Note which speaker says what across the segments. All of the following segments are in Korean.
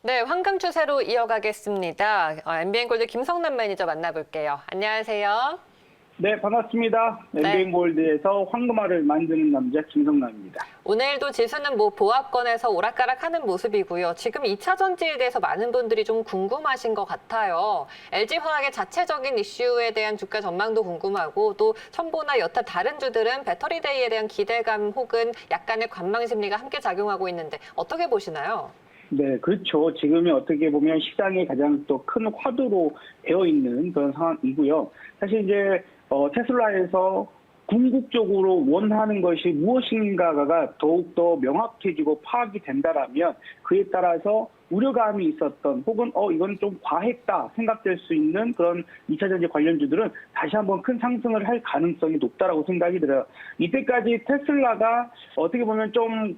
Speaker 1: 네, 황금 추세로 이어가겠습니다. MBN골드 김성남 매니저 만나볼게요. 안녕하세요.
Speaker 2: 네, 반갑습니다.
Speaker 1: 네.
Speaker 2: MBN골드에서 황금알을 만드는 남자 김성남입니다.
Speaker 1: 오늘도 지수는 보합권에서 오락가락하는 모습이고요. 지금 2차 전지에 대해서 많은 분들이 좀 궁금하신 것 같아요. LG화학의 자체적인 이슈에 대한 주가 전망도 궁금하고 또 첨보나 여타 다른 주들은 배터리데이에 대한 기대감 혹은 약간의 관망 심리가 함께 작용하고 있는데 어떻게 보시나요?
Speaker 2: 네, 그렇죠. 지금이 어떻게 보면 시장의 가장 또 큰 화두로 되어 있는 그런 상황이고요. 사실 이제 테슬라에서 궁극적으로 원하는 것이 무엇인가가 더욱더 명확해지고 파악이 된다라면 그에 따라서 우려감이 있었던 혹은 이건 좀 과했다 생각될 수 있는 그런 2차 전지 관련주들은 다시 한번 큰 상승을 할 가능성이 높다라고 생각이 들어요. 이때까지 테슬라가 어떻게 보면 좀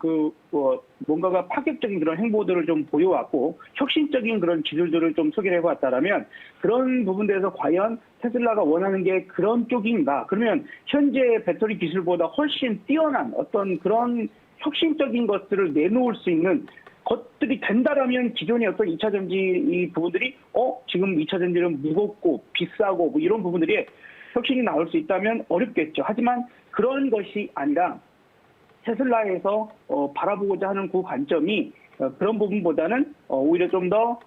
Speaker 2: 뭔가가 파격적인 그런 행보들을 좀 보여왔고 혁신적인 그런 기술들을 좀 소개를 해봤다라면 그런 부분들에서 과연 테슬라가 원하는 게 그런 쪽인가? 그러면 현재 배터리 기술보다 훨씬 뛰어난 어떤 그런 혁신적인 것들을 내놓을 수 있는 것들이 된다라면 기존의 어떤 2차 전지 이 부분들이 지금 2차 전지는 무겁고 비싸고 뭐 이런 부분들이 혁신이 나올 수 있다면 어렵겠죠. 하지만 그런 것이 아니라 테슬라에서 바라보고자 하는 그 관점이 그런 부분보다는 오히려 좀 더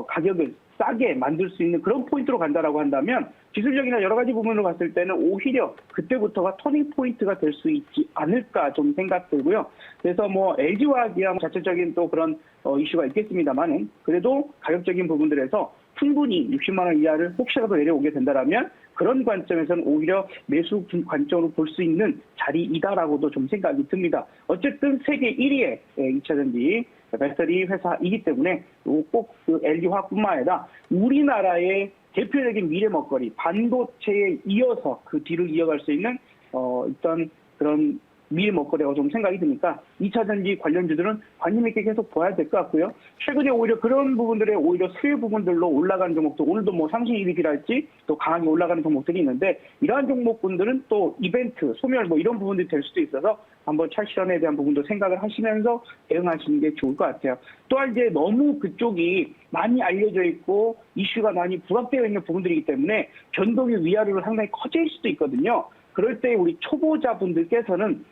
Speaker 2: 가격을 싸게 만들 수 있는 그런 포인트로 간다라고 한다면 기술적이나 여러 가지 부분으로 봤을 때는 오히려 그때부터가 터닝 포인트가 될 수 있지 않을까 좀 생각 들고요. 그래서 뭐 LG화학이야 자체적인 또 그런 이슈가 있겠습니다만은 그래도 가격적인 부분들에서 충분히 60만 원 이하를 혹시라도 내려오게 된다라면 그런 관점에서는 오히려 매수 관점으로 볼 수 있는 자리이다라고도 좀 생각이 듭니다. 어쨌든 세계 1위의 2차 전지 배터리 회사이기 때문에 꼭 그 LG화학뿐만 아니라 우리나라의 대표적인 미래 먹거리 반도체에 이어서 그 뒤를 이어갈 수 있는 어떤 그런 미래 먹거리라고 좀 생각이 드니까 2차 전지 관련주들은 관심 있게 계속 봐야 될 것 같고요. 최근에 오히려 그런 부분들의 오히려 수혜 부분들로 올라가는 종목도 오늘도 뭐 상승 이익이랄지 또 강하게 올라가는 종목들이 있는데 이러한 종목군들은 또 이벤트, 소멸 뭐 이런 부분들이 될 수도 있어서 한번 차실현에 대한 부분도 생각을 하시면서 대응하시는 게 좋을 것 같아요. 또한 이제 너무 그쪽이 많이 알려져 있고 이슈가 많이 부각되어 있는 부분들이기 때문에 변동의 위아래로 상당히 커질 수도 있거든요. 그럴 때 우리 초보자분들께서는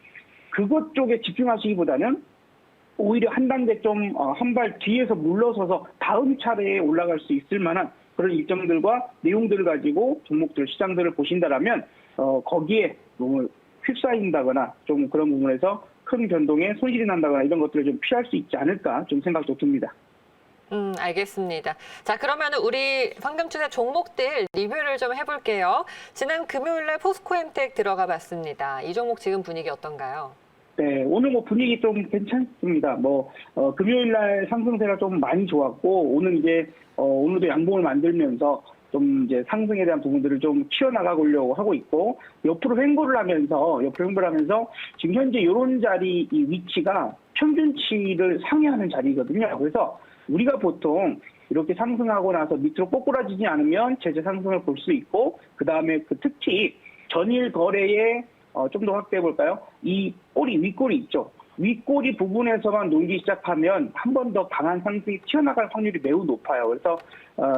Speaker 2: 그것 쪽에 집중하시기보다는 오히려 한 단계 좀 한 발 뒤에서 물러서서 다음 차례에 올라갈 수 있을 만한 그런 일정들과 내용들을 가지고 종목들 시장들을 보신다라면 거기에 너무 휩싸인다거나 좀 그런 부분에서 큰 변동에 손실이 난다거나 이런 것들을 좀 피할 수 있지 않을까 좀 생각도 듭니다.
Speaker 1: 알겠습니다. 자, 그러면 우리 황금추세 종목들 리뷰를 좀 해볼게요. 지난 금요일에 포스코엠텍 들어가 봤습니다. 이 종목 지금 분위기 어떤가요?
Speaker 2: 네, 오늘 뭐 분위기 좀 괜찮습니다. 금요일 날 상승세가 좀 많이 좋았고, 오늘 이제, 오늘도 양봉을 만들면서 좀 이제 상승에 대한 부분들을 좀 키워나가려고 하고 있고, 옆으로 횡보를 하면서 지금 현재 이런 자리 이 위치가 평균치를 상회하는 자리거든요. 그래서 우리가 보통 이렇게 상승하고 나서 밑으로 꼬꾸라지지 않으면 제재 상승을 볼 수 있고, 그 다음에 특히 전일 거래에 좀 더 확대해 볼까요? 이 윗꼬리 있죠. 윗꼬리 부분에서만 놀기 시작하면 한 번 더 강한 상승이 튀어나갈 확률이 매우 높아요. 그래서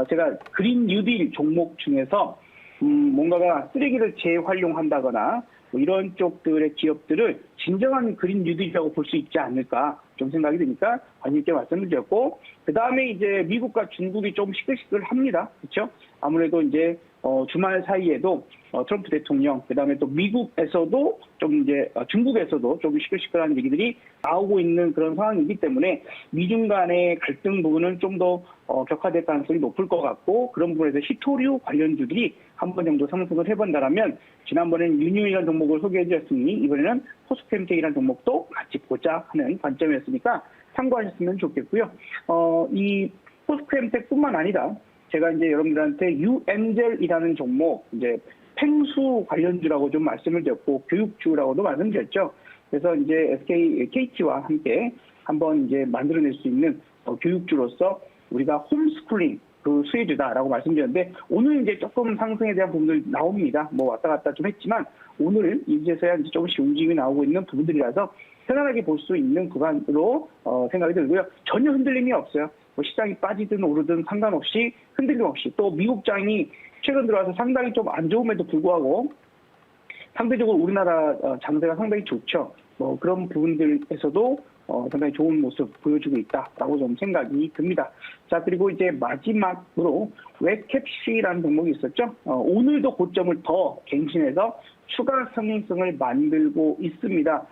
Speaker 2: 제가 그린 뉴딜 종목 중에서 뭔가가 쓰레기를 재활용한다거나 뭐 이런 쪽들의 기업들을 진정한 그린 뉴딜이라고 볼 수 있지 않을까 좀 생각이 드니까 관심 있게 말씀을 드렸고 그 다음에 이제 미국과 중국이 좀 시끌시끌합니다. 그렇죠? 아무래도 이제 주말 사이에도 트럼프 대통령, 그 다음에 또 미국에서도 좀 이제 중국에서도 좀 시끌시끌한 얘기들이 나오고 있는 그런 상황이기 때문에 미중 간의 갈등 부분은 좀 더 격화될 가능성이 높을 것 같고 그런 부분에서 히토류 관련주들이 한 번 정도 상승을 해본다라면 지난번에는 유니온이라는 종목을 소개해 주셨으니 이번에는 포스코엠텍이라는 종목도 같이 보자 하는 관점이었으니까 참고하셨으면 좋겠고요. 이 포스코엠텍뿐만 아니라 제가 이제 여러분들한테 유엔젤이라는 종목, 이제 펭수 관련주라고 좀 말씀을 드렸고, 교육주라고도 말씀드렸죠. 그래서 이제 KT와 함께 한번 이제 만들어낼 수 있는 교육주로서 우리가 홈스쿨링, 그 수혜주다라고 말씀드렸는데 오늘 이제 조금 상승에 대한 부분들 나옵니다. 뭐 왔다 갔다 좀 했지만 오늘은 이제서야 이제 조금씩 움직임이 나오고 있는 부분들이라서 편안하게 볼 수 있는 구간으로 생각이 들고요. 전혀 흔들림이 없어요. 뭐 시장이 빠지든 오르든 상관없이 흔들림 없이 또 미국장이 최근 들어와서 상당히 좀 안 좋음에도 불구하고 상대적으로 우리나라 장세가 상당히 좋죠. 뭐 그런 부분들에서도 상당히 좋은 모습 보여주고 있다라고 좀 생각이 듭니다. 자, 그리고 이제 마지막으로 웹캡시라는 종목이 있었죠. 오늘도 고점을 더 갱신해서 추가 상승을 만들고 있습니다.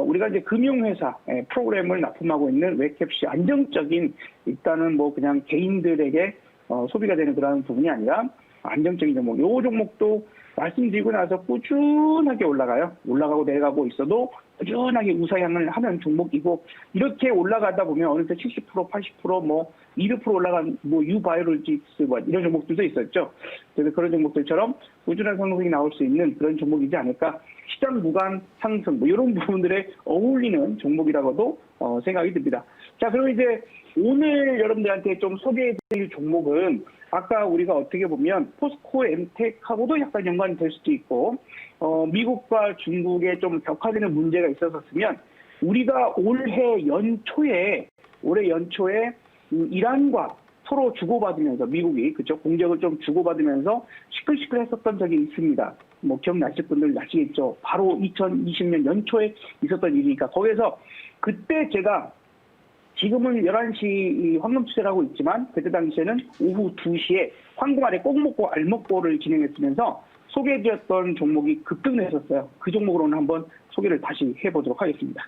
Speaker 2: 우리가 이제 금융회사 프로그램을 납품하고 있는 웹캡시 안정적인 일단은 뭐 그냥 개인들에게 소비가 되는 그런 부분이 아니라 안정적인 종목. 요 종목도 말씀드리고 나서 꾸준하게 올라가요. 올라가고 내려가고 있어도 꾸준하게 우상향을 하는 종목이고 이렇게 올라가다 보면 어느새 70%, 80%, 뭐 200% 올라간 뭐 유바이올로직스 뭐 이런 종목들도 있었죠. 그래서 그런 종목들처럼 꾸준한 상승이 나올 수 있는 그런 종목이지 않을까. 시장 구간 상승 뭐 이런 부분들에 어울리는 종목이라고도 생각이 듭니다. 자, 그럼 이제 오늘 여러분들한테 좀 소개해드릴 종목은 아까 우리가 어떻게 보면 포스코 엠텍하고도 약간 연관이 될 수도 있고 미국과 중국에 좀 격화되는 문제가 있었으면 우리가 올해 연초에 이란과 서로 주고받으면서 미국이 그쪽 공격을 좀 주고받으면서 시끌시끌했었던 적이 있습니다. 뭐 기억나실 분들 아시겠죠. 바로 2020년 연초에 있었던 일이니까 거기에서 그때 제가 지금은 11시 황금 투자를 하고 있지만 그때 당시에는 오후 2시에 황금 아래 꼭 먹고 알 먹고를 진행했으면서 소개해드렸던 종목이 급등했었어요. 그 종목으로는 한번 소개를 다시 해보도록 하겠습니다.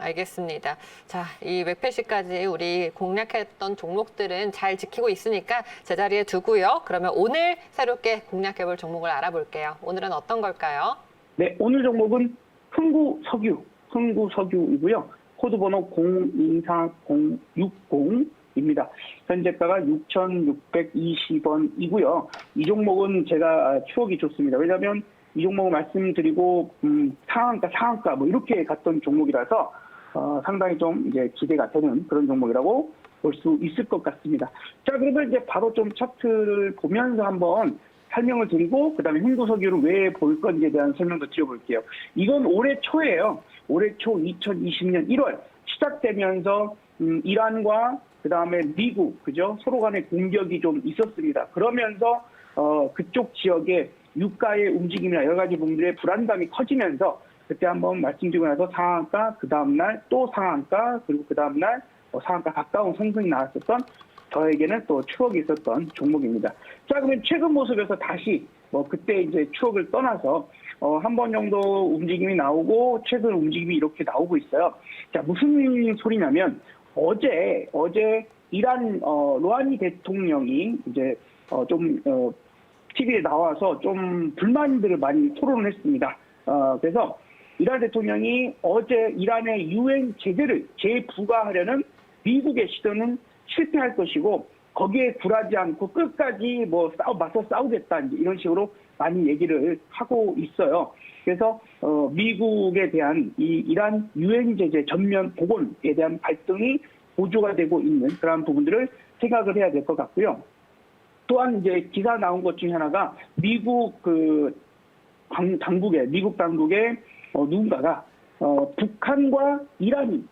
Speaker 1: 알겠습니다. 자, 이 웹패시까지 우리 공략했던 종목들은 잘 지키고 있으니까 제자리에 두고요. 그러면 오늘 새롭게 공략해볼 종목을 알아볼게요. 오늘은 어떤 걸까요?
Speaker 2: 네, 오늘 종목은 흥구석유이고요. 코드번호 024060입니다. 현재가가 6,620원이고요. 이 종목은 제가 추억이 좋습니다. 왜냐하면 이 종목을 말씀드리고 상한가 뭐 이렇게 갔던 종목이라서 상당히 좀 이제 기대가 되는 그런 종목이라고 볼 수 있을 것 같습니다. 자, 그러면 이제 바로 좀 차트를 보면서 한번 설명을 드리고 그다음에 흥구석유를 왜 볼 건지에 대한 설명도 드려볼게요. 이건 올해 초예요. 올해 초 2020년 1월 시작되면서 이란과 그다음에 미국 그죠? 서로 간의 공격이 좀 있었습니다. 그러면서 그쪽 지역에 유가의 움직임이나 여러 가지 부분들의 불안감이 커지면서 그때 한번 말씀드리고 나서 상한가 그 다음날 또 상한가 그리고 그 다음날 상한가 가까운 상승이 나왔었던 저에게는 또 추억이 있었던 종목입니다. 자, 그러면 최근 모습에서 다시 그때 이제 추억을 떠나서 한 번 정도 움직임이 나오고 최근 움직임이 이렇게 나오고 있어요. 자, 무슨 소리냐면 어제 이란 로하니 대통령이 이제 좀 TV에 나와서 좀 불만들을 많이 토론을 했습니다. 그래서 이란 대통령이 어제 이란의 유엔 제재를 재부과하려는 미국의 시도는 실패할 것이고 거기에 굴하지 않고 끝까지 맞서 싸우겠다 이런 식으로 많이 얘기를 하고 있어요. 그래서 미국에 대한 이 이란 유엔 제재 전면 복원에 대한 발등이 고조가 되고 있는 그런 부분들을 생각을 해야 될 것 같고요. 또한 이제 기사 나온 것 중에 하나가 미국 미국 당국의 누군가가 북한과 이란이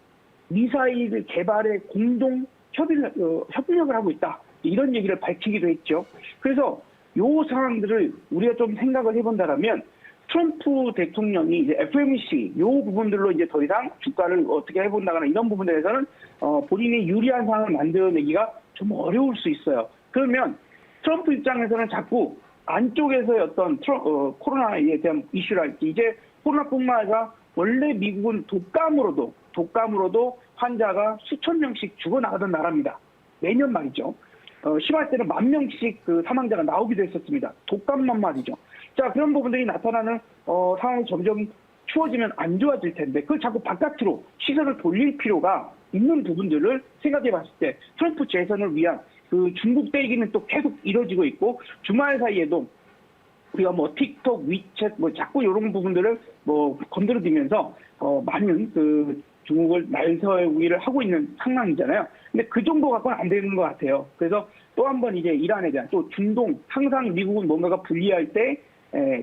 Speaker 2: 미사일 개발에 공동 협력을 하고 있다. 이런 얘기를 밝히기도 했죠. 그래서 요 상황들을 우리가 좀 생각을 해본다면 트럼프 대통령이 이제 FOMC 요 부분들로 이제 더 이상 주가를 어떻게 해본다거나 이런 부분들에서는 본인이 유리한 상황을 만들어내기가 좀 어려울 수 있어요. 그러면 트럼프 입장에서는 자꾸 안쪽에서의 어떤 코로나에 대한 이슈랄지 이제 코로나뿐만 아니라 원래 미국은 독감으로도 환자가 수천 명씩 죽어나가던 나라입니다. 매년 말이죠. 심할 때는 10,000명씩 그 사망자가 나오기도 했었습니다. 독감만 말이죠. 자, 그런 부분들이 나타나는 상황이 점점 추워지면 안 좋아질 텐데 그걸 자꾸 바깥으로 시선을 돌릴 필요가 있는 부분들을 생각해 봤을 때 트럼프 재선을 위한 그 중국 때리기는 또 계속 이뤄지고 있고 주말 사이에도 우리가 틱톡, 위챗 자꾸 이런 부분들을 건드려들면서 많은 그 중국을 날서우기를 하고 있는 상황이잖아요. 근데 그 정도 갖고는 안 되는 것 같아요. 그래서 또 한 번 이제 이란에 대한 또 중동, 항상 미국은 뭔가가 불리할 때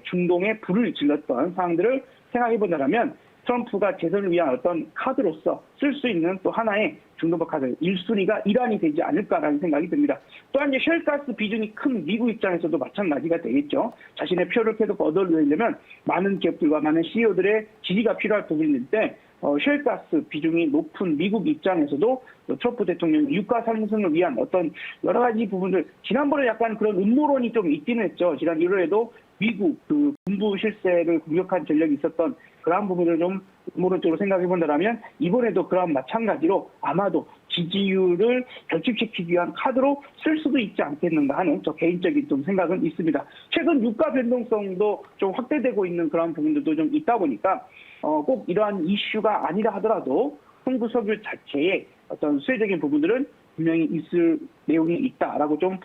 Speaker 2: 중동에 불을 질렀던 상황들을 생각해 본다면 트럼프가 재선을 위한 어떤 카드로서 쓸 수 있는 또 하나의 중동파 카드 1순위가 이란이 되지 않을까라는 생각이 듭니다. 또한 이제 셰일가스 비중이 큰 미국 입장에서도 마찬가지가 되겠죠. 자신의 표를 계속 얻어내려면 많은 기업들과 많은 CEO들의 지지가 필요할 부분인데 셰일가스 비중이 높은 미국 입장에서도 트럼프 대통령 유가 상승을 위한 어떤 여러 가지 부분들 지난번에 약간 그런 음모론이 좀 있기는 했죠. 지난 1월에도 미국 그 군부 실세를 공격한 전력이 있었던 그러한 부분을 좀 음모론적으로 생각해 본다면 이번에도 그런 마찬가지로 아마도 지지율을 결집시키기 위한 카드로 쓸 수도 있지 않겠는가 하는 저 개인적인 좀 생각은 있습니다. 최근 유가 변동성도 좀 확대되고 있는 그런 부분들도 좀 있다 보니까 꼭 이러한 이슈가 아니라 하더라도 홍구석유 자체의 어떤 수혜적인 부분들은 분명히 있을 내용이 있다라고 좀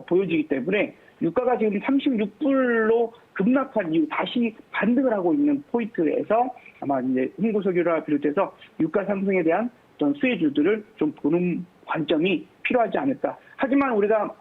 Speaker 2: 보여지기 때문에 유가가 지금 36불로 급락한 이후 다시 반등을 하고 있는 포인트에서 아마 이제 홍구석유를 비롯해서 유가 상승에 대한 어떤 수혜주들을 좀 보는 관점이 필요하지 않을까. 하지만 우리가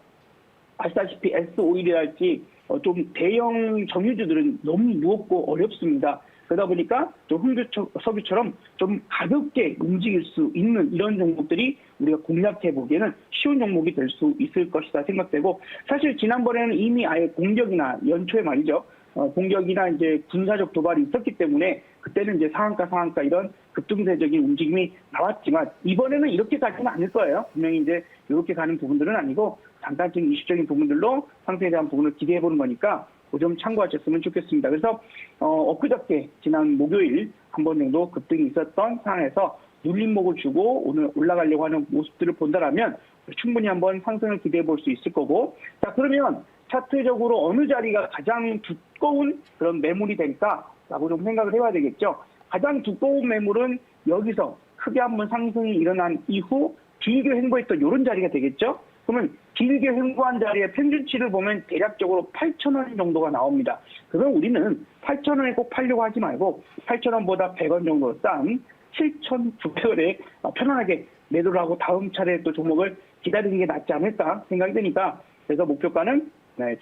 Speaker 2: 아시다시피 S-오일이랄지 좀 대형 정유주들은 너무 무겁고 어렵습니다. 그러다 보니까 좀 홍구석유처럼 좀 가볍게 움직일 수 있는 이런 종목들이 우리가 공략해 보기에는 쉬운 종목이 될 수 있을 것이다 생각되고, 사실 지난번에는 이미 아예 공격이나 연초에 말이죠. 공격이나 이제 군사적 도발이 있었기 때문에 그때는 이제 상한가 이런 급등세적인 움직임이 나왔지만 이번에는 이렇게 가지는 않을 거예요. 분명히 이제 이렇게 가는 부분들은 아니고 잠깐적인 이슈적인 부분들로 상승에 대한 부분을 기대해 보는 거니까 그 점 참고하셨으면 좋겠습니다. 그래서 엊그저께 지난 목요일 한 번 정도 급등이 있었던 상황에서 눌림목을 주고 오늘 올라가려고 하는 모습들을 본다라면 충분히 한번 상승을 기대해 볼 수 있을 거고, 자 그러면 차트적으로 어느 자리가 가장 두꺼운 그런 매물이 될까라고 좀 생각을 해봐야 되겠죠. 가장 두꺼운 매물은 여기서 크게 한번 상승이 일어난 이후 길게 횡보했던 이런 자리가 되겠죠. 그러면 길게 횡보한 자리의 평균치를 보면 대략적으로 8,000원 정도가 나옵니다. 그럼 우리는 8,000원에 꼭 팔려고 하지 말고 8,000원보다 100원 정도 싼 7,900원에 편안하게 매도를 하고 다음 차례 또 종목을 기다리는 게 낫지 않을까 생각이 드니까, 그래서 목표가는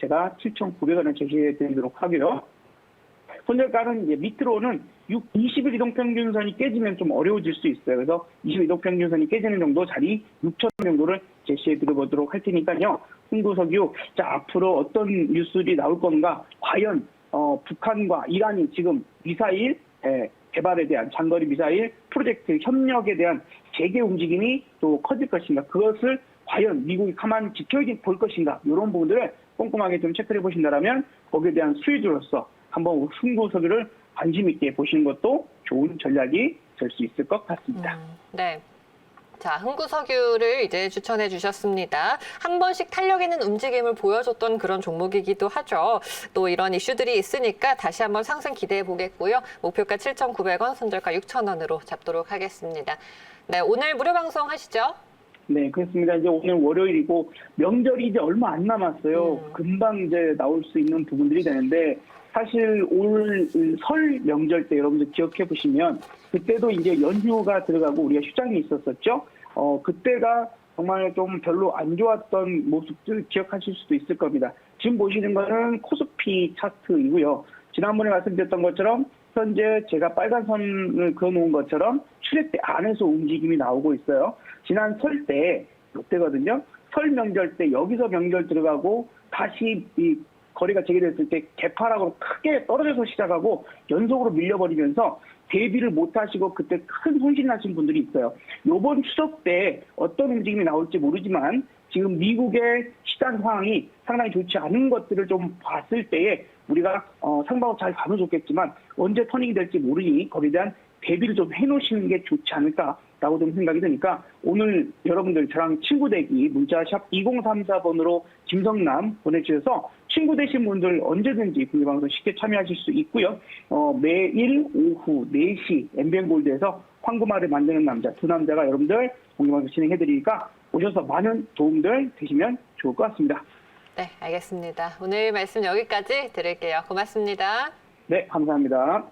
Speaker 2: 제가 7,900원을 제시해 드리도록 하고요. 손절가는 이제 밑으로는 20일 이동평균선이 깨지면 좀 어려워질 수 있어요. 그래서 20일 이동평균선이 깨지는 정도 자리 6,000원 정도를 제시해 드려보도록 할 테니까요. 홍구석유, 자 앞으로 어떤 뉴스들이 나올 건가, 과연 북한과 이란이 지금 미사일 개발에 대한 장거리 미사일 프로젝트 협력에 대한 재개 움직임이 또 커질 것인가, 그것을 과연 미국이 가만히 지켜볼 것인가, 이런 부분들을 꼼꼼하게 좀 체크해 보신다면 거기에 대한 수혜주로서 한번 홍구석유를 관심 있게 보시는 것도 좋은 전략이 될 수 있을 것 같습니다.
Speaker 1: 네. 자, 홍구석유를 이제 추천해 주셨습니다. 한 번씩 탄력 있는 움직임을 보여줬던 그런 종목이기도 하죠. 또 이런 이슈들이 있으니까 다시 한번 상승 기대해 보겠고요. 목표가 7,900원, 손절가 6,000원으로 잡도록 하겠습니다. 네, 오늘 무료 방송 하시죠?
Speaker 2: 네, 그렇습니다. 이제 오늘 월요일이고 명절이 이제 얼마 안 남았어요. 금방 이제 나올 수 있는 부분들이 되는데, 사실 올 설 명절 때 여러분들 기억해 보시면 그때도 이제 연휴가 들어가고 우리가 휴장이 있었었죠. 그때가 정말 좀 별로 안 좋았던 모습들 기억하실 수도 있을 겁니다. 지금 보시는 거는 코스피 차트이고요. 지난번에 말씀드렸던 것처럼 현재 제가 빨간 선을 그어놓은 것처럼 추세대 안에서 움직임이 나오고 있어요. 지난 설 때 이때거든요. 설 명절 때 여기서 명절 들어가고 다시 이 거래가 재개됐을 때 개파락으로 크게 떨어져서 시작하고 연속으로 밀려버리면서 대비를 못하시고 그때 큰 손실 나신 분들이 있어요. 이번 추석 때 어떤 움직임이 나올지 모르지만 지금 미국의 시장 상황이 상당히 좋지 않은 것들을 좀 봤을 때에 우리가 상방으로 잘 가면 좋겠지만 언제 터닝이 될지 모르니 거기에 대한 대비를 좀 해놓으시는 게 좋지 않을까라고 좀 생각이 드니까, 오늘 여러분들 저랑 친구 되기 문자 샵 2034번으로 김성남 보내주셔서 친구 되신 분들 언제든지 공개방송 쉽게 참여하실 수 있고요. 매일 오후 4시 MBN골드에서 황금알을 만드는 남자, 두 남자가 여러분들 공개방송 진행해드리니까 오셔서 많은 도움들 되시면 좋을 것 같습니다.
Speaker 1: 네, 알겠습니다. 오늘 말씀 여기까지 드릴게요. 고맙습니다.
Speaker 2: 네, 감사합니다.